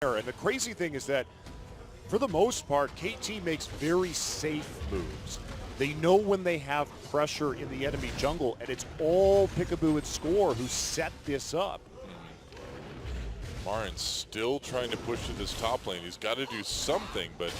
And the crazy thing is that, for the most part, KT makes very safe moves. They know when they have pressure in the enemy jungle, and it's all Peekaboo and Score who set this up. Marin's still trying to push to this top lane. He's got to do something, but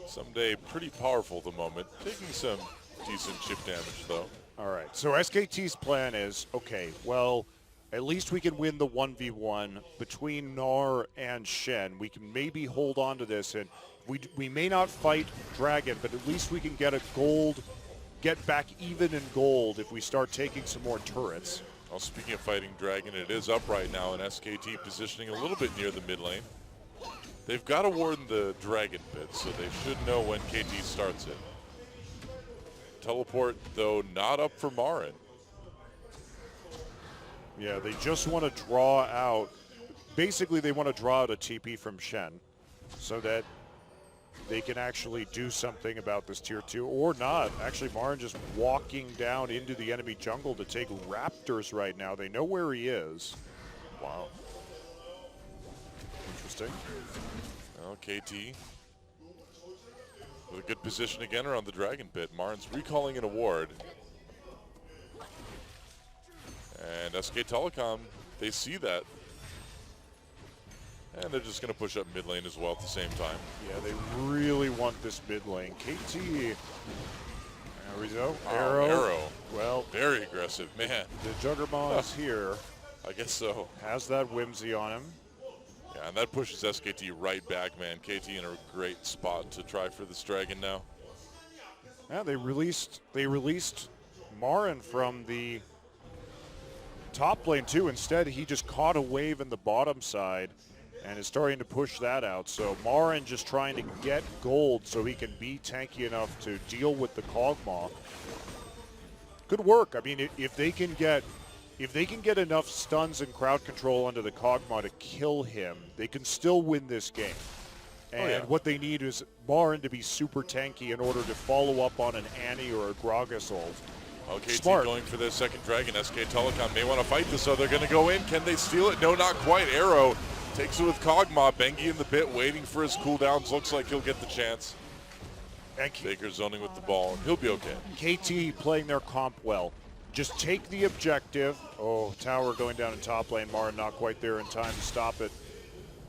someday pretty powerful at the moment. Taking some decent chip damage, though. All right, so SKT's plan is, okay, well, at least we can win the 1v1 between Gnar and Shen. We can maybe hold on to this, and we may not fight Dragon, but at least we can get a gold, get back even in gold if we start taking some more turrets. Well, speaking of fighting Dragon, it is up right now, and SKT positioning a little bit near the mid lane. They've got to warden the Dragon pit, so they should know when KT starts it. Teleport, though, not up for Marin. Yeah, they just want to draw out, basically they want to draw out a TP from Shen so that they can actually do something about this tier 2, or not. Actually, Marin just walking down into the enemy jungle to take Raptors right now. They know where he is. Wow. Interesting. Well, KT with a good position again around the Dragon pit. Marin's recalling an award. And SK Telecom, they see that. And they're just going to push up mid lane as well at the same time. Yeah, they really want this mid lane. KT, there we go. Arrow. Well, very aggressive, man. The Juggernaut is here. I guess so. Has that whimsy on him. Yeah, and that pushes SKT right back, man. KT in a great spot to try for this Dragon now. Yeah, they released Marin from the top lane too. Instead, he just caught a wave in the bottom side and is starting to push that out. So Marin just trying to get gold so he can be tanky enough to deal with the Kog'Maw. Good work. I mean, if they can get enough stuns and crowd control under the Kog'Maw to kill him, they can still win this game. And what they need is Marin to be super tanky in order to follow up on an Annie or a Gragas ult. Okay, Smart. going for their second Dragon. SK Telecom may want to fight this, so they're going to go in. Can they steal it? No, not quite. Arrow takes it with Kog'Maw. Bengi in the pit, waiting for his cooldowns. Looks like he'll get the chance. And Baker zoning with the ball, and he'll be okay. KT playing their comp well. Just take the objective. Oh, tower going down in top lane. Marin not quite there in time to stop it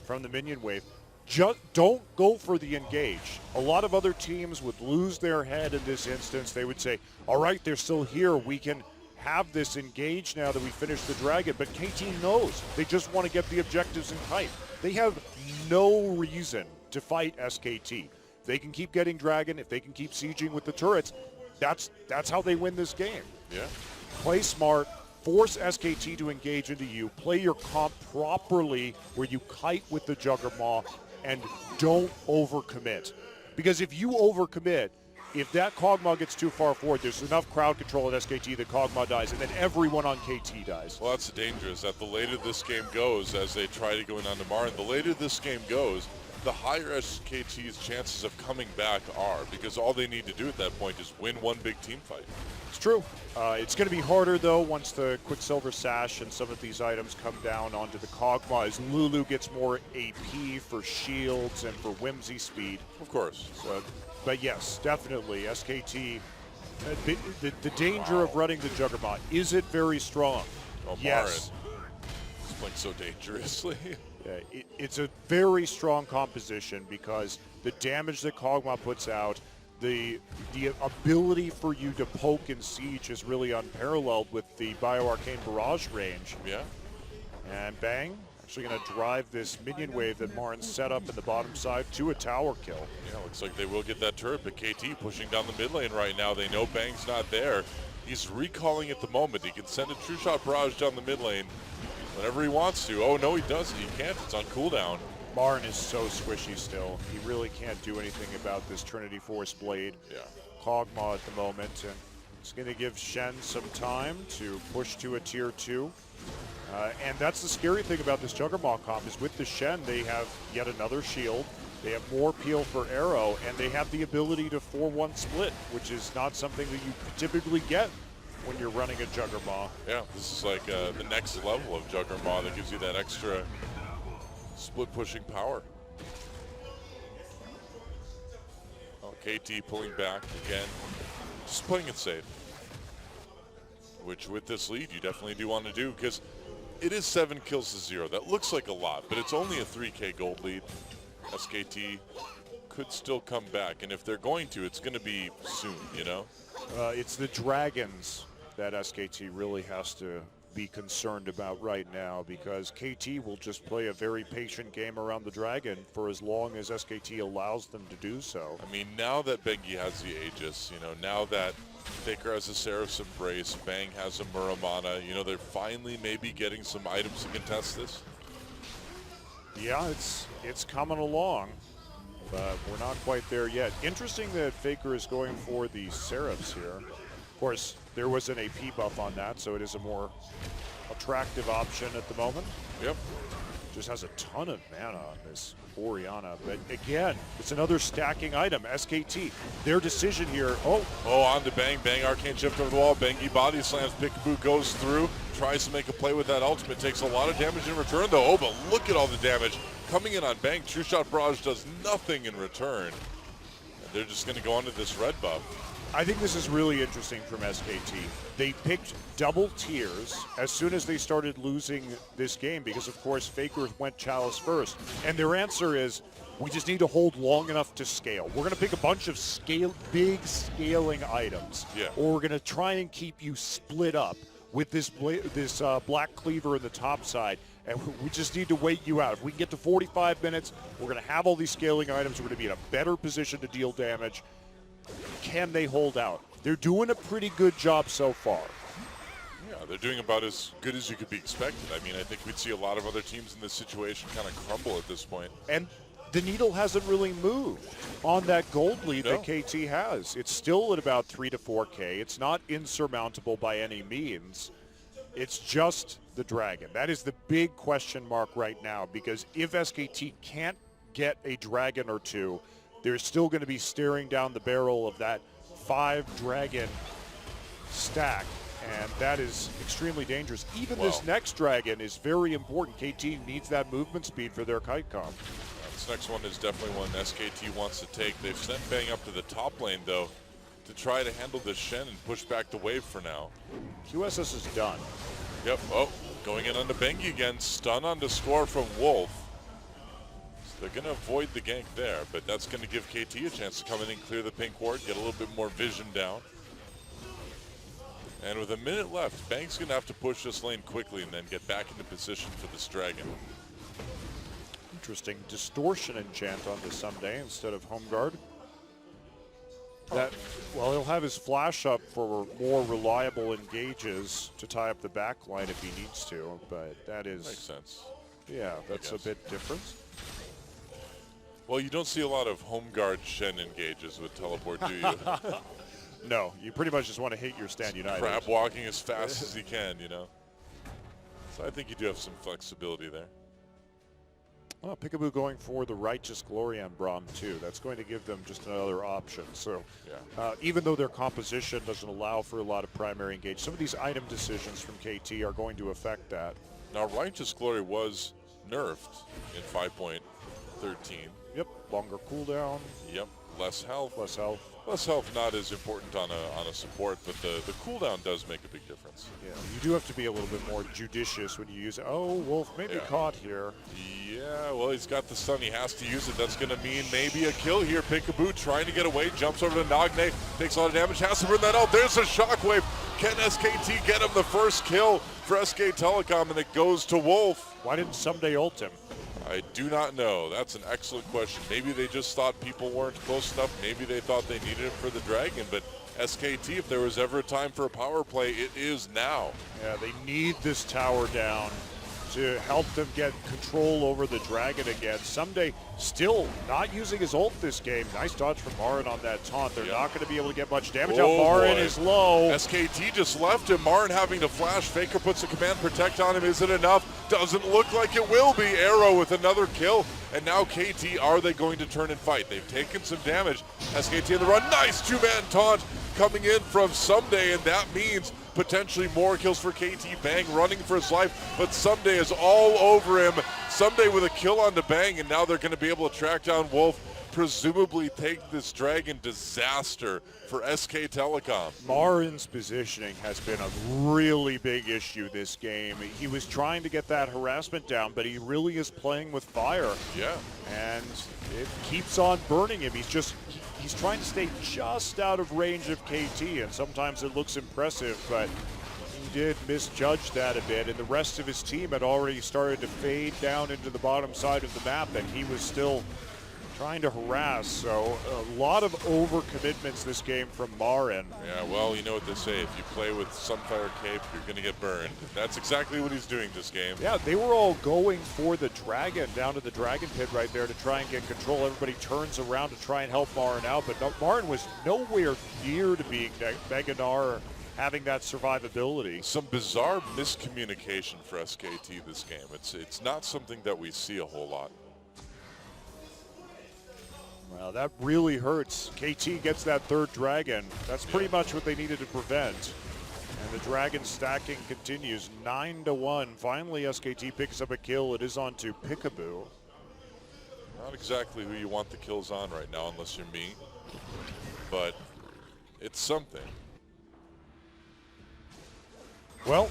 from the minion wave. Just don't go for the engage. A lot of other teams would lose their head in this instance. They would say, all right, they're still here. We can have this engage now that we finished the Dragon. But KT knows. They just want to get the objectives in tight. They have no reason to fight SKT. They can keep getting Dragon. If they can keep sieging with the turrets, that's how they win this game. Yeah. Play smart. Force SKT to engage into you. Play your comp properly where you kite with the Juggernaut. And don't overcommit. Because if you overcommit, if that Kog'Maw gets too far forward, there's enough crowd control at SKT that Kog'Maw dies, and then everyone on KT dies. Well, that's dangerous. That the later this game goes, as they try to go in on to Marin, the later this game goes, the higher SKT's chances of coming back are, because all they need to do at that point is win one big team fight. It's true. It's going to be harder, though, once the Quicksilver Sash and some of these items come down onto the Kog'Maw, as Lulu gets more AP for shields and for whimsy speed. Of course. So, but yes, definitely, SKT, the danger of running the Juggernaut, is it very strong? Oh, yes. Marin is playing so dangerously. It's a very strong composition because the damage that Kog'Maw puts out, the ability for you to poke and siege is really unparalleled with the BioArcane Barrage range. Yeah. And bang, actually going to drive this minion wave that Marin set up in the bottom side to a tower kill. Yeah, looks like they will get that turret, but KT pushing down the mid lane right now. They know Bang's not there. He's recalling at the moment. He can send a True Shot Barrage down the mid lane whenever he wants to. Oh, no, he doesn't. He can't. It's on cooldown. Marin is so squishy still. He really can't do anything about this Trinity Force Blade. Yeah. Kog'Maw at the moment, and it's going to give Shen some time to push to a tier 2. And that's the scary thing about this Juggernaut comp is with the Shen, they have yet another shield. They have more peel for Arrow, and they have the ability to 4-1 split, which is not something that you typically get when you're running a Juggernaut. Yeah, this is like the next level of Juggernaut that gives you that extra split pushing power. Oh, KT pulling back again, just playing it safe. Which with this lead you definitely do want to do, because it is 7 kills to 0. That looks like a lot, but it's only a 3K gold lead. SKT could still come back, and if they're going to, it's going to be soon, you know? It's the Dragons that SKT really has to be concerned about right now, because KT will just play a very patient game around the Dragon for as long as SKT allows them to do so. I mean, now that Bengi has the Aegis, you know, now that Faker has a Seraph's Embrace, Bang has a Muramana, you know, they're finally maybe getting some items to contest this. Yeah, it's coming along, but we're not quite there yet. Interesting that Faker is going for the Seraphs here. Of course, there was an AP buff on that, so it is a more attractive option at the moment. Yep. Just has a ton of mana on this Orianna, but again, it's another stacking item. SKT, their decision here. Oh, on to Bang. Bang arcane shift over the wall. Bengi body slams. Peekaboo goes through. Tries to make a play with that ultimate. Takes a lot of damage in return, though. Oh, but look at all the damage coming in on Bang. True Shot Barrage does nothing in return. And they're just going to go onto this red buff. I think this is really interesting from SKT. They picked double tiers as soon as they started losing this game because, of course, Faker went Chalice first. And their answer is, we just need to hold long enough to scale. We're going to pick a bunch of big scaling items. Yeah. Or we're going to try and keep you split up with this Black Cleaver in the top side. And we just need to wait you out. If we can get to 45 minutes, we're going to have all these scaling items. We're going to be in a better position to deal damage. Can they hold out? They're doing a pretty good job so far. Yeah, they're doing about as good as you could be expected. I mean, I think we'd see a lot of other teams in this situation kind of crumble at this point. And the needle hasn't really moved on that gold lead that KT has. It's still at about 3 to 4K. It's not insurmountable by any means. It's just the Dragon. That is the big question mark right now, because if SKT can't get a Dragon or two, they're still going to be staring down the barrel of that 5 Dragon stack, and that is extremely dangerous. Even this next Dragon is very important. KT needs that movement speed for their kite comp. This next one is definitely one SKT wants to take. They've sent Bang up to the top lane, though, to try to handle this Shen and push back the wave for now. QSS is done. Yep, going in onto Bengi again. Stun on the score from Wolf. They're going to avoid the gank there, but that's going to give KT a chance to come in and clear the pink ward, get a little bit more vision down. And with a minute left, Bang's going to have to push this lane quickly and then get back into position for this Dragon. Interesting. Distortion enchant on this Someday instead of Home Guard. Well, he'll have his flash up for more reliable engages to tie up the back line if he needs to, but that is... Makes sense. Yeah, that's a bit different. Well, you don't see a lot of Home Guard Shen engages with teleport, do you? No, you pretty much just want to hit your stand united. Crab walking as fast as he can, you know. So I think you do have some flexibility there. Well, Peekaboo going for the Righteous Glory on Braum too. That's going to give them just another option. So even though their composition doesn't allow for a lot of primary engage, some of these item decisions from KT are going to affect that. Now, Righteous Glory was nerfed in 5.13. Yep, longer cooldown. Yep, less health. Less health. Less health not as important on a support, but the cooldown does make a big difference. Yeah, you do have to be a little bit more judicious when you use it. Oh, Wolf may be caught here. Yeah, well, he's got the stun. He has to use it. That's going to mean maybe a kill here. Peekaboo trying to get away. Jumps over to Nagne. Takes a lot of damage. Has to burn that out. There's a shockwave. Can SKT get him the first kill for SK Telecom? And it goes to Wolf. Why didn't Someday ult him? I do not know. That's an excellent question. Maybe they just thought people weren't close enough. Maybe they thought they needed him for the Dragon. But SKT, if there was ever a time for a power play, it is now. Yeah, they need this tower down to help them get control over the Dragon again. Someday still not using his ult this game. Nice dodge from Marin on that taunt. They're not going to be able to get much damage out. Marin is low. SKT just left him. Marin having to flash. Faker puts a command protect on him. Is it enough? Doesn't look like it will be. Arrow with another kill. And now KT, are they going to turn and fight? They've taken some damage. SKT in the run. Nice two-man taunt coming in from Someday, and that means potentially more kills for KT. Bang running for his life, but Someday is all over him. Someday with a kill onto Bang, and now they're going to be able to track down Wolf, presumably take this Dragon disaster for SK Telecom. Marin's positioning has been a really big issue this game. He was trying to get that harassment down, but he really is playing with fire. Yeah. And it keeps on burning him. He's trying to stay just out of range of KT, and sometimes it looks impressive, but he did misjudge that a bit, and the rest of his team had already started to fade down into the bottom side of the map, and he was still trying to harass. So a lot of overcommitments this game from Marin. Yeah, well, you know what they say. If you play with Sunfire Cape, you're going to get burned. That's exactly what he's doing this game. Yeah, they were all going for the Dragon, down to the Dragon pit right there to try and get control. Everybody turns around to try and help Marin out, but Marin was nowhere near to being Meganar, having that survivability. Some bizarre miscommunication for SKT this game. It's not something that we see a whole lot. Well, that really hurts. KT gets that third Dragon. That's pretty much what they needed to prevent. And the Dragon stacking continues 9-1. Finally, SKT picks up a kill. It is on to Peekaboo. Not exactly who you want the kills on right now, unless you're me. But it's something. Well,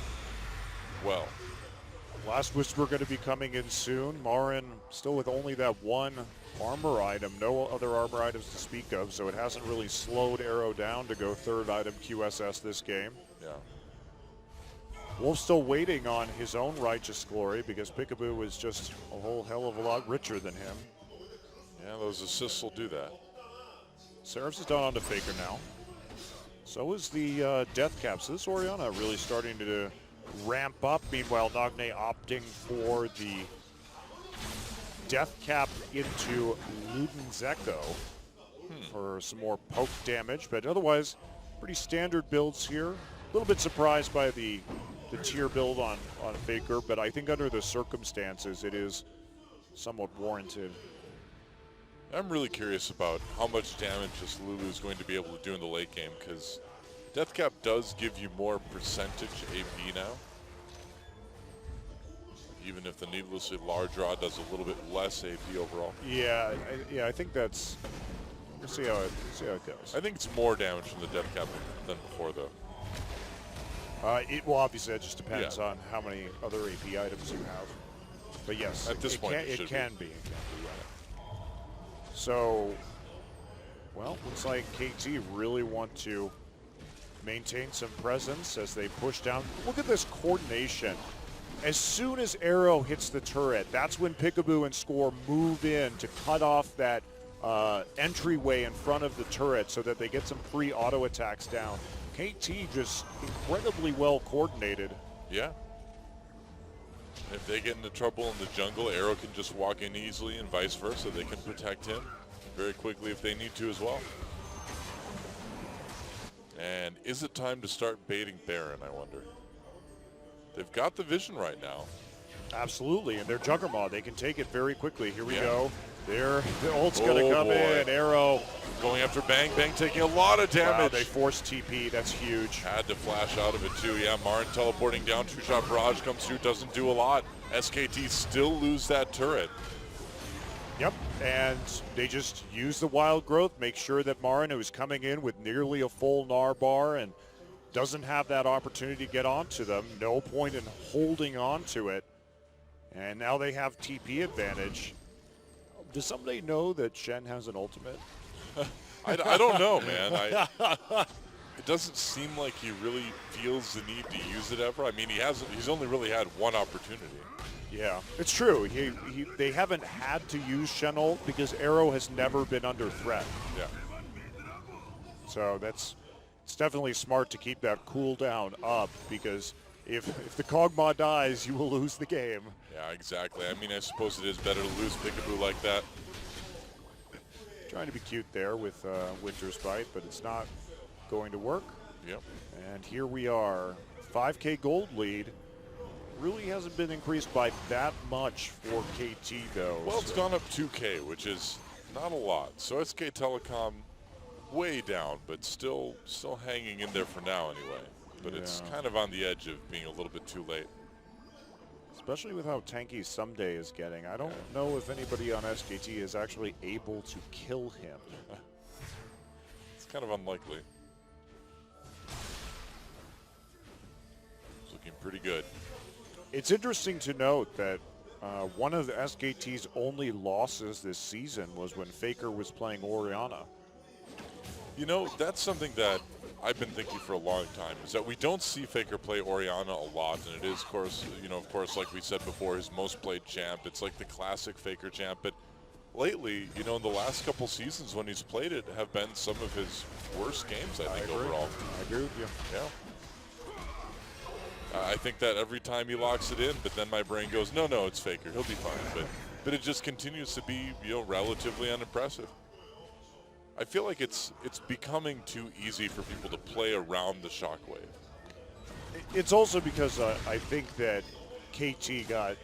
Last Whisper going to be coming in soon. Marin still with only that one armor item, no other armor items to speak of, so it hasn't really slowed Arrow down to go third item QSS this game. Yeah. Wolf's still waiting on his own righteous glory because Peekaboo was just a whole hell of a lot richer than him. Yeah, those assists will do that. Seraphs is down onto Faker now. So is the Death Cap. So this Orianna really starting to ramp up. Meanwhile, Nagne opting for the Death Cap into Luden's Echo for some more poke damage. But otherwise, pretty standard builds here. A little bit surprised by the tier build on Faker, but I think under the circumstances, it is somewhat warranted. I'm really curious about how much damage this Lulu is going to be able to do in the late game, because Death Cap does give you more percentage AP now. Even if the needlessly large rod does a little bit less AP overall. Yeah, I think that's. We'll see how it goes. I think it's more damage from the Death Cap than before, though. Well, obviously, that just depends on how many other AP items you have. But yes, at this point, it can be. So, well, looks like KT really want to maintain some presence as they push down. Look at this coordination. As soon as Arrow hits the turret, that's when Peekaboo and Score move in to cut off that entryway in front of the turret so that they get some free auto attacks down. KT just incredibly well coordinated. Yeah. If they get into trouble in the jungle, Arrow can just walk in easily and vice versa. They can protect him very quickly if they need to as well. And is it time to start baiting Baron, I wonder? They've got the vision right now. Absolutely, and they're Juggernaut. They can take it very quickly. Here we go. The ult's going to come in. Arrow going after Bang. Bang taking a lot of damage. Wow, they forced TP. That's huge. Had to flash out of it too. Yeah, Marin teleporting down. Two-shot barrage comes through. Doesn't do a lot. SKT still lose that turret. Yep, and they just use the wild growth, make sure that Marin, who is coming in with nearly a full Gnar bar and doesn't have that opportunity to get onto them. No point in holding on to it. And now they have TP advantage. Does somebody know that Shen has an ultimate? I don't know, man. It doesn't seem like he really feels the need to use it ever. I mean, he's only really had one opportunity. Yeah, it's true. They haven't had to use Shen ult because Arrow has never been under threat. Yeah. So it's definitely smart to keep that cooldown up because if the Kog'Maw dies, you will lose the game. Yeah, exactly. I mean, I suppose it is better to lose Peekaboo like that. Trying to be cute there with Winter's Bite, but it's not going to work. Yep. And here we are. 5K gold lead. Really hasn't been increased by that much for KT, though. Well, it's gone up 2K, which is not a lot. So SK Telecom way down, but still hanging in there for now anyway. But it's kind of on the edge of being a little bit too late. Especially with how tanky Someday is getting. I don't know if anybody on SKT is actually able to kill him. It's kind of unlikely. It's looking pretty good. It's interesting to note that one of the SKT's only losses this season was when Faker was playing Orianna. You know, that's something that I've been thinking for a long time, is that we don't see Faker play Orianna a lot, and it is, of course, like we said before, his most played champ. It's like the classic Faker champ, but lately, in the last couple seasons when he's played it, have been some of his worst games, I think, overall. I agree with you. Yeah. I think that every time he locks it in, but then my brain goes, no, it's Faker. He'll be fine. But it just continues to be, relatively unimpressive. I feel like it's becoming too easy for people to play around the shockwave. It's also because I think that KT got...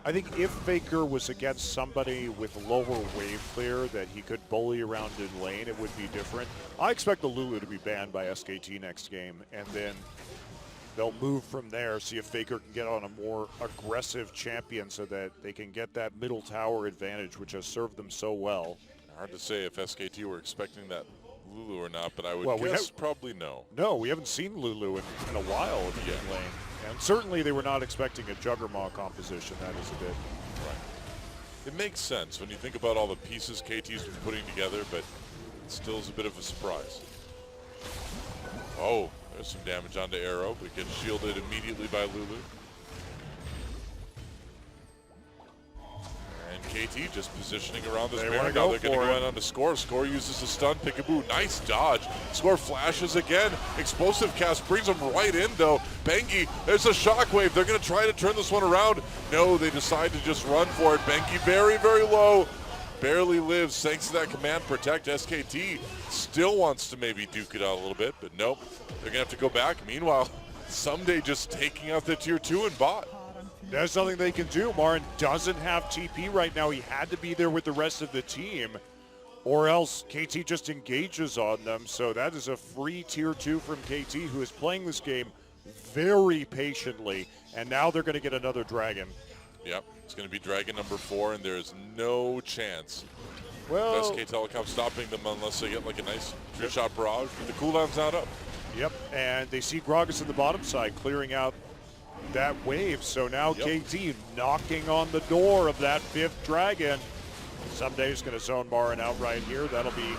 I think if Faker was against somebody with lower wave clear that he could bully around in lane, it would be different. I expect the Lulu to be banned by SKT next game, and then they'll move from there, see if Faker can get on a more aggressive champion so that they can get that middle tower advantage, which has served them so well. Hard to say if SKT were expecting that Lulu or not, but I would guess probably no. No, we haven't seen Lulu in a while in the mid lane. And certainly they were not expecting a Juggernaut composition. That is a bit... Right. It makes sense when you think about all the pieces KT's been putting together, but it still is a bit of a surprise. Oh, there's some damage onto Arrow, but gets shielded immediately by Lulu. And KT just positioning around this Baron. Now they're going to go in on the Score. Score uses the stun. Peekaboo. Nice dodge. Score flashes again. Explosive cast brings him right in, though. Bengi, there's a shockwave. They're going to try to turn this one around. No, they decide to just run for it. Bengi very, very low. Barely lives thanks to that command protect. SKT still wants to maybe duke it out a little bit, but nope. They're going to have to go back. Meanwhile, Someday just taking out the tier 2 and bot. There's nothing they can do. Marin doesn't have TP right now. He had to be there with the rest of the team, or else KT just engages on them. So that is a free tier 2 from KT, who is playing this game very patiently, and now they're going to get another dragon. Yep, it's going to be dragon number 4, and there's no chance well, SK Telecom stopping them unless they get like a nice three-shot barrage. The cooldown's not up. Yep, and they see Gragas in the bottom side clearing out that wave. So now KT knocking on the door of that 5th dragon. Someday's going to zone Marin out right here. That'll be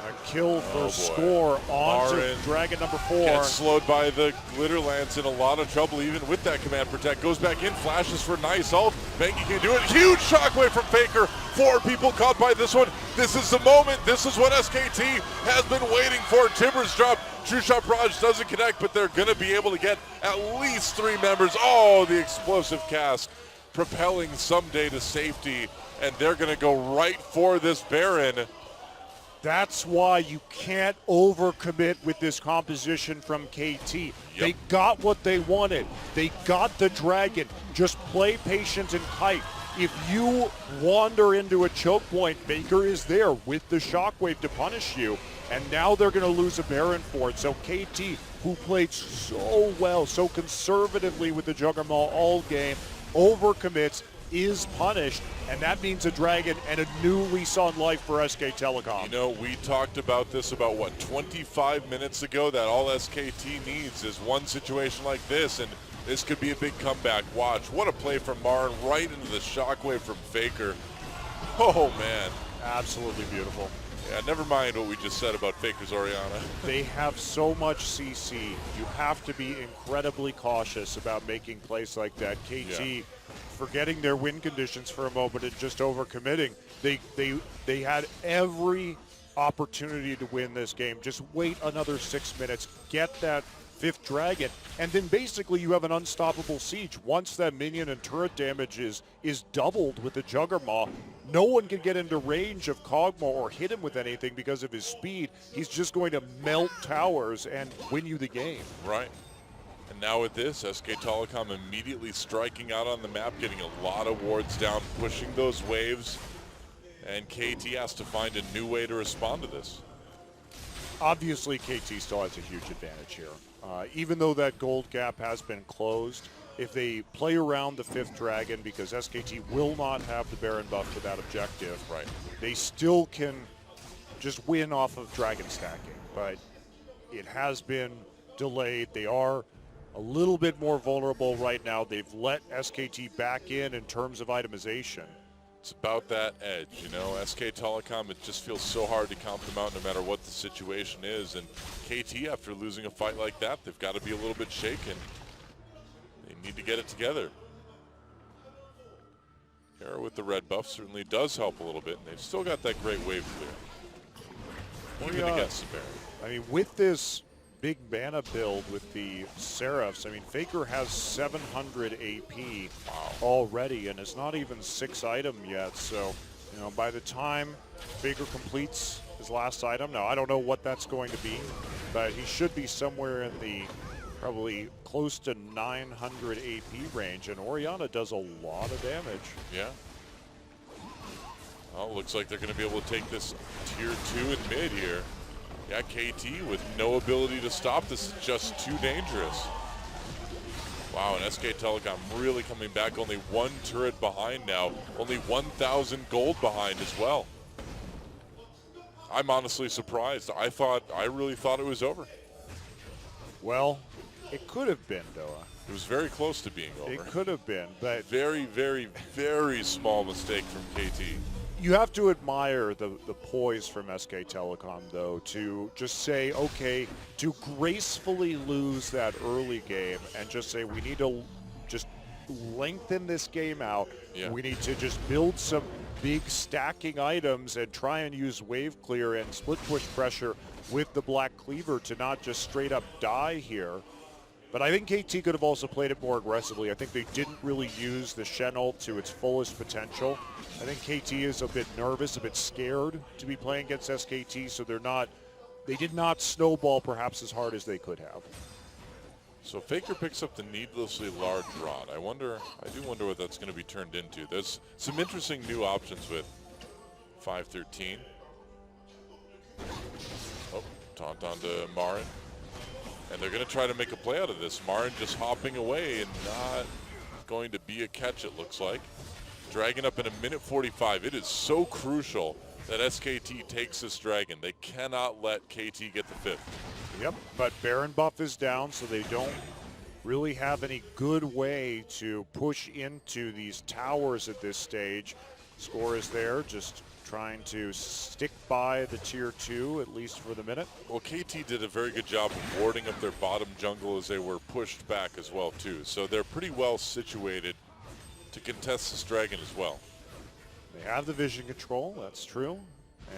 a kill for Score on to dragon number 4. Gets slowed by the Glitter Lance, in a lot of trouble even with that command protect. Goes back in, flashes for nice ult. Bengi can do it. Huge shockwave from Faker. 4 people caught by this one. This is the moment. This is what SKT has been waiting for. Timbers drop. True Shot Barrage doesn't connect, but they're going to be able to get at least 3 members. Oh, the explosive cast propelling Someday to safety, and they're going to go right for this Baron. That's why you can't overcommit with this composition from KT. They got what they wanted. They got the dragon. Just play patient and tight. If you wander into a choke point, Faker is there with the shockwave to punish you. And now they're going to lose a Baron for it. So KT, who played so well, so conservatively with the Juggernaut all game, overcommits, is punished, and that means a dragon and a new lease on life for SK Telecom. You know, we talked about this about, 25 minutes ago, that all SKT needs is one situation like this, and this could be a big comeback. Watch. What a play from Marin right into the shockwave from Faker. Oh, man. Absolutely beautiful. Yeah, never mind what we just said about Faker's Orianna. They have so much CC. You have to be incredibly cautious about making plays like that. KT forgetting their win conditions for a moment and just overcommitting. They had every opportunity to win this game. Just wait another 6 minutes, get that 5th dragon, and then basically you have an unstoppable siege. Once that minion and turret damage is doubled with the Juggernaut, no one can get into range of Kog'Maw or hit him with anything because of his speed. He's just going to melt towers and win you the game. Right. And now with this, SK Telecom immediately striking out on the map, getting a lot of wards down, pushing those waves. and KT has to find a new way to respond to this. Obviously, KT still has a huge advantage here. Even though that gold gap has been closed, if they play around the 5th dragon, because SKT will not have the Baron buff to that objective, right, they still can just win off of dragon stacking. But it has been delayed. They are a little bit more vulnerable right now. They've let SKT back in terms of itemization. It's about that edge, you know. SK Telecom, it just feels so hard to count them out no matter what the situation is. And KT, after losing a fight like that, they've got to be a little bit shaken. They need to get it together. Arrow with the red buff certainly does help a little bit, and they've still got that great wave clear. Even against the Baron. I mean, with this big mana build with the Seraphs, I mean, Faker has 700 AP already, and it's not even 6 item yet. So, you know, by the time Faker completes his last item, now I don't know what that's going to be, but he should be somewhere in the probably close to 900 AP range, and Orianna does a lot of damage. Yeah. Well, looks like they're going to be able to take this tier 2 in mid here. Yeah, KT with no ability to stop this is just too dangerous. Wow, and SK Telecom really coming back, only 1 turret behind now, only 1,000 gold behind as well. I'm honestly surprised. I really thought it was over. Well, it could have been, Doa. It was very close to being over. It could have been, but very, very, very small mistake from KT. You have to admire the poise from SK Telecom, though, to just say, okay, to gracefully lose that early game and just say we need to just lengthen this game out. Yeah. We need to just build some big stacking items and try and use wave clear and split push pressure with the Black Cleaver to not just straight up die here. But I think KT could have also played it more aggressively. I think they didn't really use the Shen ult to its fullest potential. I think KT is a bit nervous, a bit scared to be playing against SKT, so they did not snowball perhaps as hard as they could have. So Faker picks up the needlessly large rod. I do wonder what that's going to be turned into. There's some interesting new options with 513. Oh, taunt onto Marin. And they're going to try to make a play out of this. Marin just hopping away and not going to be a catch, it looks like. Dragon up in a minute 45. It is so crucial that SKT takes this dragon. They cannot let KT get the 5th. Yep, but Baron buff is down, so they don't really have any good way to push into these towers at this stage. Score is there, just trying to stick by the tier 2, at least for the minute. Well, KT did a very good job of warding up their bottom jungle as they were pushed back as well, too. So they're pretty well situated to contest this dragon as well. They have the vision control, that's true.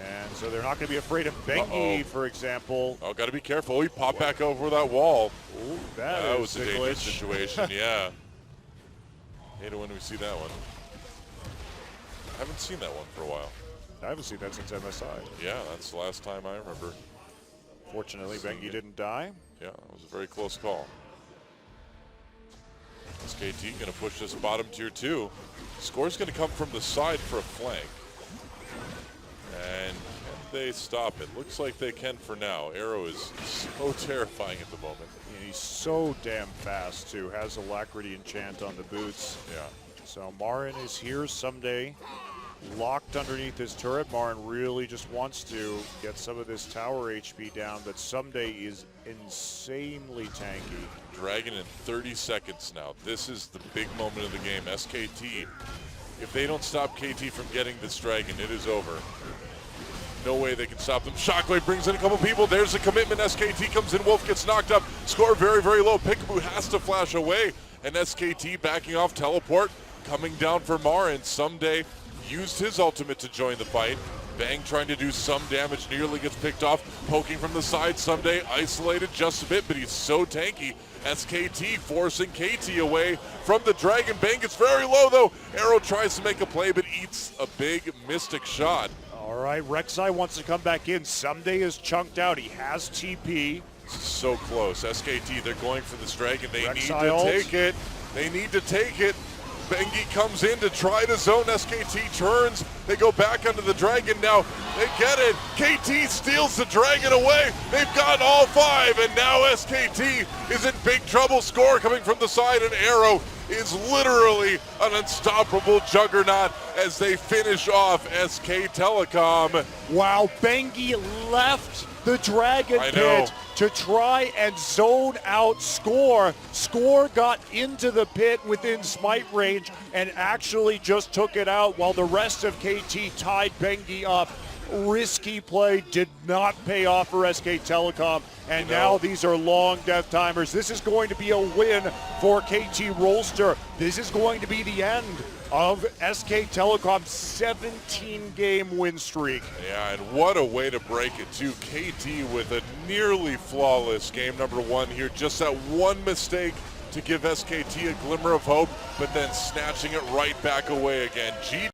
And so they're not going to be afraid of Bengi, for example. Oh, got to be careful. Oh, he popped back over that wall. Ooh, that was a dangerous situation, yeah. Hate it when we see that one. Haven't seen that one for a while. I haven't seen that since MSI. Yeah, that's the last time I remember. Fortunately, Bengi didn't die. Yeah, it was a very close call. SKT going to push this bottom tier 2. Score's going to come from the side for a flank. And can they stop it? Looks like they can for now. Arrow is so terrifying at the moment. And he's so damn fast, too. Has Alacrity enchant on the boots. Yeah. So Marin is here someday. Locked underneath his turret. Marin really just wants to get some of this tower HP down, but someday is insanely tanky. Dragon in 30 seconds now. This is the big moment of the game. SKT, if they don't stop KT from getting this dragon, it is over. No way they can stop them. Shockwave brings in a couple people. There's a commitment. SKT comes in. Wolf gets knocked up. Score very, very low. Peekaboo has to flash away. And SKT backing off. Teleport coming down for Marin. Someday used his ultimate to join the fight. Bang trying to do some damage. Nearly gets picked off. Poking from the side. Someday isolated just a bit, but he's so tanky. SKT forcing KT away from the dragon. Bang gets very low though. Arrow tries to make a play, but eats a big Mystic shot. All right, Rek'Sai wants to come back in. Someday is chunked out. He has TP. So close. SKT, they're going for this dragon. They need Rek'Sai to ult. take it. They need to take it. Bengi comes in to try to zone. SKT turns. They go back onto the Dragon. Now they get it. KT steals the Dragon away. They've got all 5, and now SKT is in big trouble. Score coming from the side, and Arrow is literally an unstoppable juggernaut as they finish off SK Telecom. Wow, Bengi left the Dragon I know. pit to try and zone out Score. Score got into the pit within smite range and actually just took it out while the rest of KT tied Bengi up. Risky play, did not pay off for SK Telecom, and now these are long death timers. This is going to be a win for KT Rolster. This is going to be the end of SK Telecom's 17-game win streak. Yeah, and what a way to break it too. KT with a nearly flawless game number 1 here. Just that one mistake to give SKT a glimmer of hope, but then snatching it right back away again.